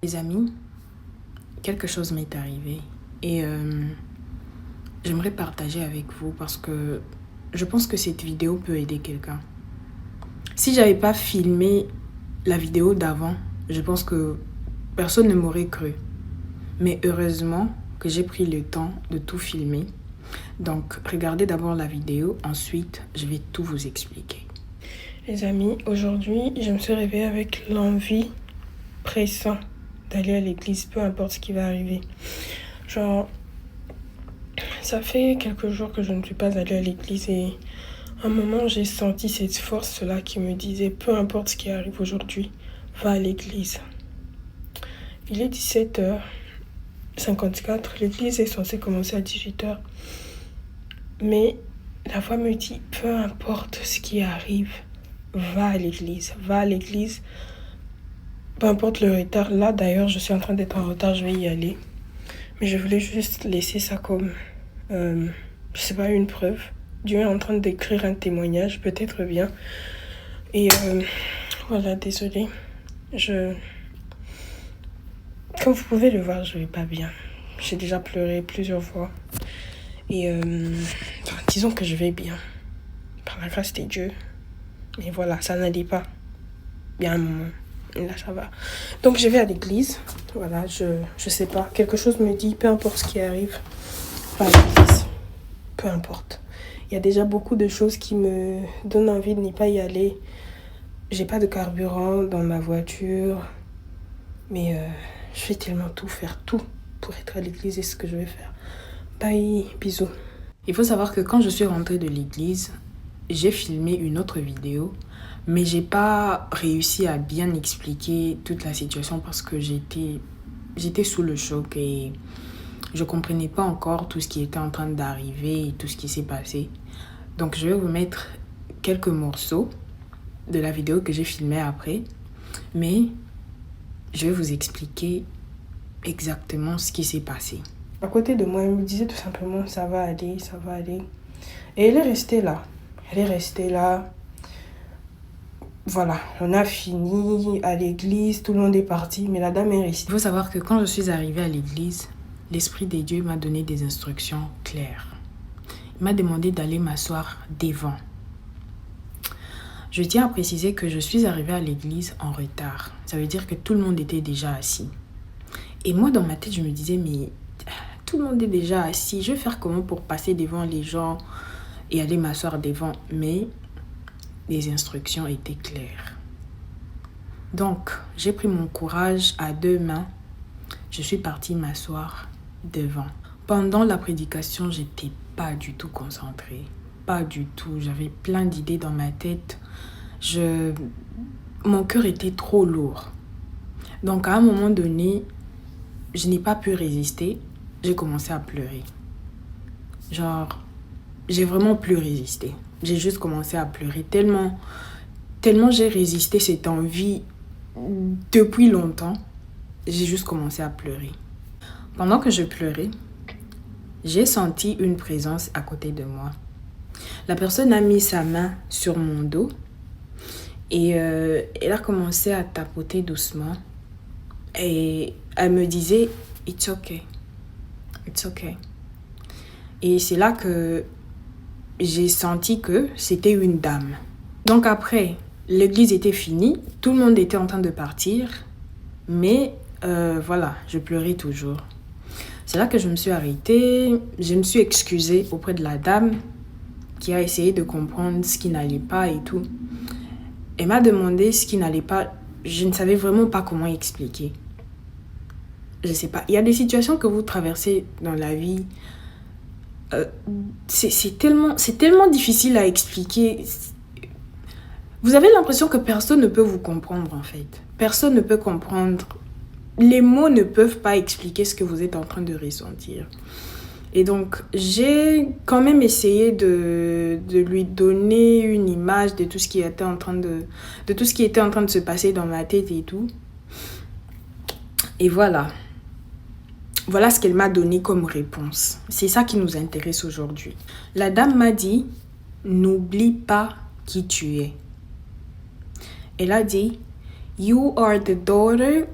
Les amis, quelque chose m'est arrivé et j'aimerais partager avec vous parce que je pense que cette vidéo peut aider quelqu'un. Si j'avais pas filmé la vidéo d'avant, je pense que personne ne m'aurait cru. Mais heureusement que j'ai pris le temps de tout filmer. Donc, regardez d'abord la vidéo, ensuite, je vais tout vous expliquer. Les amis, aujourd'hui, je me suis réveillée avec l'envie pressante d'aller à l'église, peu importe ce qui va arriver. Genre, ça fait quelques jours que je ne suis pas allée à l'église et à un moment, j'ai senti cette force-là qui me disait, peu importe ce qui arrive aujourd'hui, va à l'église. Il est 17h54, l'église est censée commencer à 18h. Mais la voix me dit, peu importe ce qui arrive, va à l'église, va à l'église. Peu importe le retard. Là, d'ailleurs, je suis en train d'être en retard, je vais y aller. Mais je voulais juste laisser ça comme, je sais pas, une preuve. Dieu est en train d'écrire un témoignage, peut-être bien. Et voilà, désolée. Comme vous pouvez le voir, je vais pas bien. J'ai déjà pleuré plusieurs fois. Et disons que je vais bien. Par la grâce de Dieu. Mais voilà, ça n'allait pas. Bien un moment. Et là, ça va. Donc, je vais à l'église. Voilà, je sais pas. Quelque chose me dit, peu importe ce qui arrive, va à l'église. Peu importe. Il y a déjà beaucoup de choses qui me donnent envie de n'y pas y aller. J'ai pas de carburant dans ma voiture. Mais je vais tellement faire tout pour être à l'église et ce que je vais faire. Bye, bisous. Il faut savoir que quand je suis rentrée de l'église, j'ai filmé une autre vidéo, mais j'ai pas réussi à bien expliquer toute la situation parce que j'étais sous le choc et je comprenais pas encore tout ce qui était en train d'arriver et tout ce qui s'est passé. Donc je vais vous mettre quelques morceaux de la vidéo que j'ai filmée après, mais je vais vous expliquer exactement ce qui s'est passé. À côté de moi, elle me disait tout simplement, ça va aller, ça va aller. Et elle est restée là. Elle est restée là. Voilà, on a fini à l'église, tout le monde est parti, mais la dame est restée. Il faut savoir que quand je suis arrivée à l'église, l'Esprit de Dieu m'a donné des instructions claires. Il m'a demandé d'aller m'asseoir devant. Je tiens à préciser que je suis arrivée à l'église en retard. Ça veut dire que tout le monde était déjà assis. Et moi, dans ma tête, je me disais, mais tout le monde est déjà assis. Je vais faire comment pour passer devant les gens et aller m'asseoir devant? Mais les instructions étaient claires. Donc, j'ai pris mon courage à deux mains. Je suis partie m'asseoir devant. Pendant la prédication, j'étais pas du tout concentrée. Pas du tout. J'avais plein d'idées dans ma tête. Mon cœur était trop lourd. Donc, à un moment donné, je n'ai pas pu résister. J'ai commencé à pleurer. Genre, j'ai vraiment plus résisté. J'ai juste commencé à pleurer tellement j'ai résisté cette envie depuis longtemps. J'ai juste commencé à pleurer. Pendant que je pleurais, j'ai senti une présence à côté de moi. La personne a mis sa main sur mon dos et elle a commencé à tapoter doucement. Et elle me disait, it's okay. It's okay. Et c'est là que j'ai senti que c'était une dame. Donc après, l'église était finie, tout le monde était en train de partir, mais voilà, je pleurais toujours. C'est là que je me suis arrêtée, je me suis excusée auprès de la dame qui a essayé de comprendre ce qui n'allait pas et tout. Elle m'a demandé ce qui n'allait pas, je ne savais vraiment pas comment expliquer. Je sais pas, il y a des situations que vous traversez dans la vie. C'est tellement difficile à expliquer. Vous avez l'impression que personne ne peut vous comprendre en fait. Personne ne peut comprendre. Les mots ne peuvent pas expliquer ce que vous êtes en train de ressentir. Et donc, j'ai quand même essayé de lui donner une image de tout ce qui était en train de se passer dans ma tête et tout. Et voilà. Voilà ce qu'elle m'a donné comme réponse. C'est ça qui nous intéresse aujourd'hui. La dame m'a dit, n'oublie pas qui tu es. Elle a dit, you are the daughter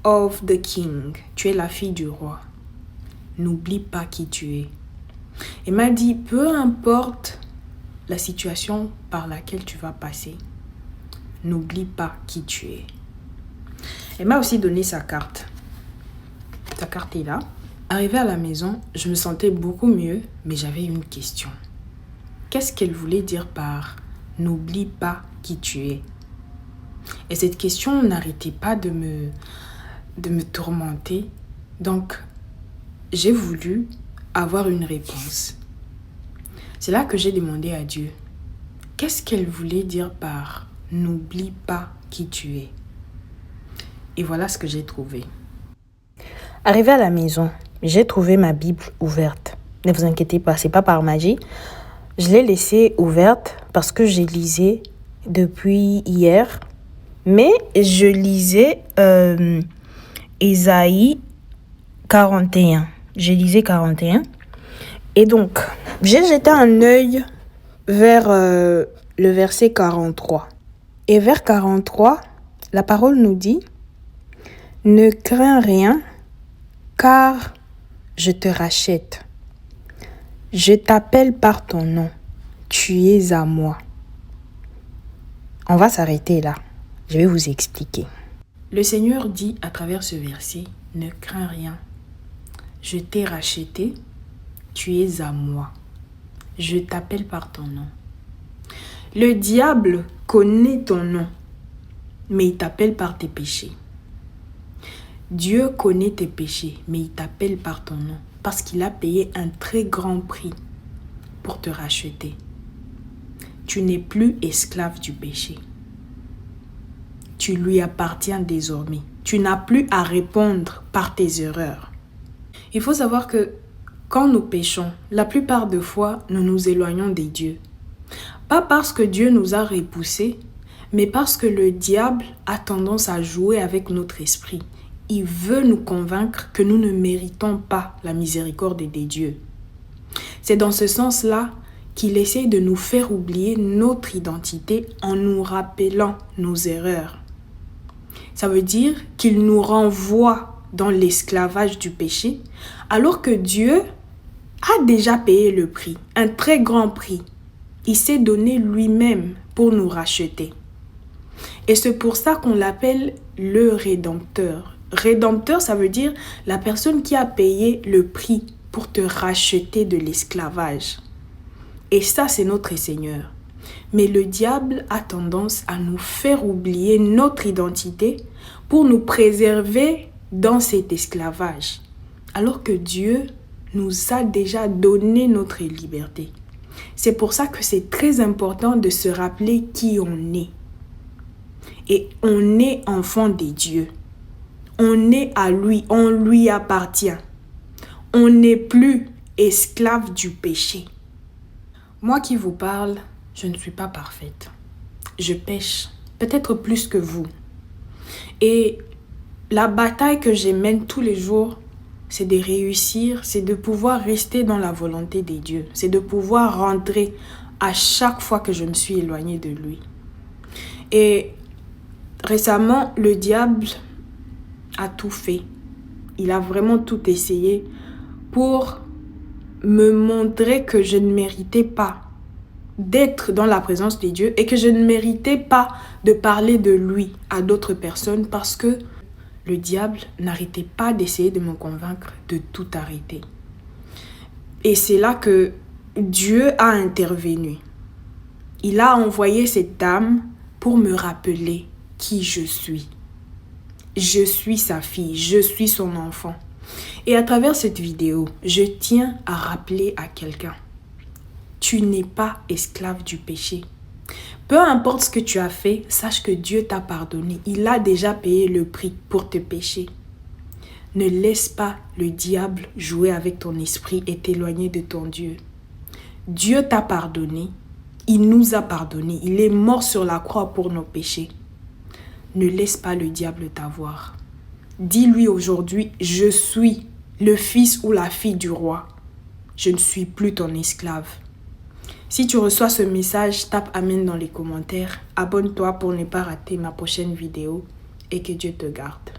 of the king. Tu es la fille du roi. N'oublie pas qui tu es. Il m'a dit, peu importe la situation par laquelle tu vas passer, n'oublie pas qui tu es. Elle m'a aussi donné sa carte. Sa carte est là. Arrivée à la maison, je me sentais beaucoup mieux, mais j'avais une question. Qu'est-ce qu'elle voulait dire par « n'oublie pas qui tu es » ? Et cette question n'arrêtait pas de me tourmenter. Donc, j'ai voulu avoir une réponse. C'est là que j'ai demandé à Dieu, qu'est-ce qu'elle voulait dire par « n'oublie pas qui tu es » ? Et voilà ce que j'ai trouvé. Arrivé à la maison, j'ai trouvé ma Bible ouverte. Ne vous inquiétez pas, c'est pas par magie. Je l'ai laissée ouverte parce que je lisais depuis hier. Mais je lisais Ésaïe 41. Je lisais 41. Et donc, j'ai jeté un œil vers le verset 43. Et vers 43, la parole nous dit « Ne crains rien, car je te rachète. Je t'appelle par ton nom. Tu es à moi. » On va s'arrêter là. Je vais vous expliquer. Le Seigneur dit à travers ce verset, « Ne crains rien. Je t'ai racheté. Tu es à moi. Je t'appelle par ton nom. » Le diable connaît ton nom, mais il t'appelle par tes péchés. Dieu connaît tes péchés, mais il t'appelle par ton nom, parce qu'il a payé un très grand prix pour te racheter. Tu n'es plus esclave du péché. Tu lui appartiens désormais. Tu n'as plus à répondre par tes erreurs. Il faut savoir que quand nous péchons, la plupart des fois, nous nous éloignons des dieux. Pas parce que Dieu nous a repoussés, mais parce que le diable a tendance à jouer avec notre esprit. Il veut nous convaincre que nous ne méritons pas la miséricorde des dieux. C'est dans ce sens-là qu'il essaie de nous faire oublier notre identité en nous rappelant nos erreurs. Ça veut dire qu'il nous renvoie dans l'esclavage du péché, alors que Dieu a déjà payé le prix, un très grand prix. Il s'est donné lui-même pour nous racheter. Et c'est pour ça qu'on l'appelle le Rédempteur. Rédempteur, ça veut dire la personne qui a payé le prix pour te racheter de l'esclavage. Et ça, c'est notre Seigneur. Mais le diable a tendance à nous faire oublier notre identité pour nous préserver dans cet esclavage. Alors que Dieu nous a déjà donné notre liberté. C'est pour ça que c'est très important de se rappeler qui on est. Et on est enfant des dieux. On est à lui, on lui appartient. On n'est plus esclave du péché. Moi qui vous parle, je ne suis pas parfaite. Je pêche, peut-être plus que vous. Et la bataille que je mène tous les jours, c'est de réussir, c'est de pouvoir rester dans la volonté des dieux. C'est de pouvoir rentrer à chaque fois que je me suis éloignée de lui. Et récemment, le diable a tout fait. Il a vraiment tout essayé pour me montrer que je ne méritais pas d'être dans la présence de Dieu et que je ne méritais pas de parler de lui à d'autres personnes parce que le diable n'arrêtait pas d'essayer de me convaincre de tout arrêter. Et c'est là que Dieu a intervenu. Il a envoyé cette dame pour me rappeler qui je suis. Je suis sa fille, je suis son enfant. Et à travers cette vidéo, je tiens à rappeler à quelqu'un. Tu n'es pas esclave du péché. Peu importe ce que tu as fait, sache que Dieu t'a pardonné. Il a déjà payé le prix pour tes péchés. Ne laisse pas le diable jouer avec ton esprit et t'éloigner de ton Dieu. Dieu t'a pardonné. Il nous a pardonné. Il est mort sur la croix pour nos péchés. Ne laisse pas le diable t'avoir. Dis-lui aujourd'hui, je suis le fils ou la fille du roi. Je ne suis plus ton esclave. Si tu reçois ce message, tape Amen dans les commentaires. Abonne-toi pour ne pas rater ma prochaine vidéo et que Dieu te garde.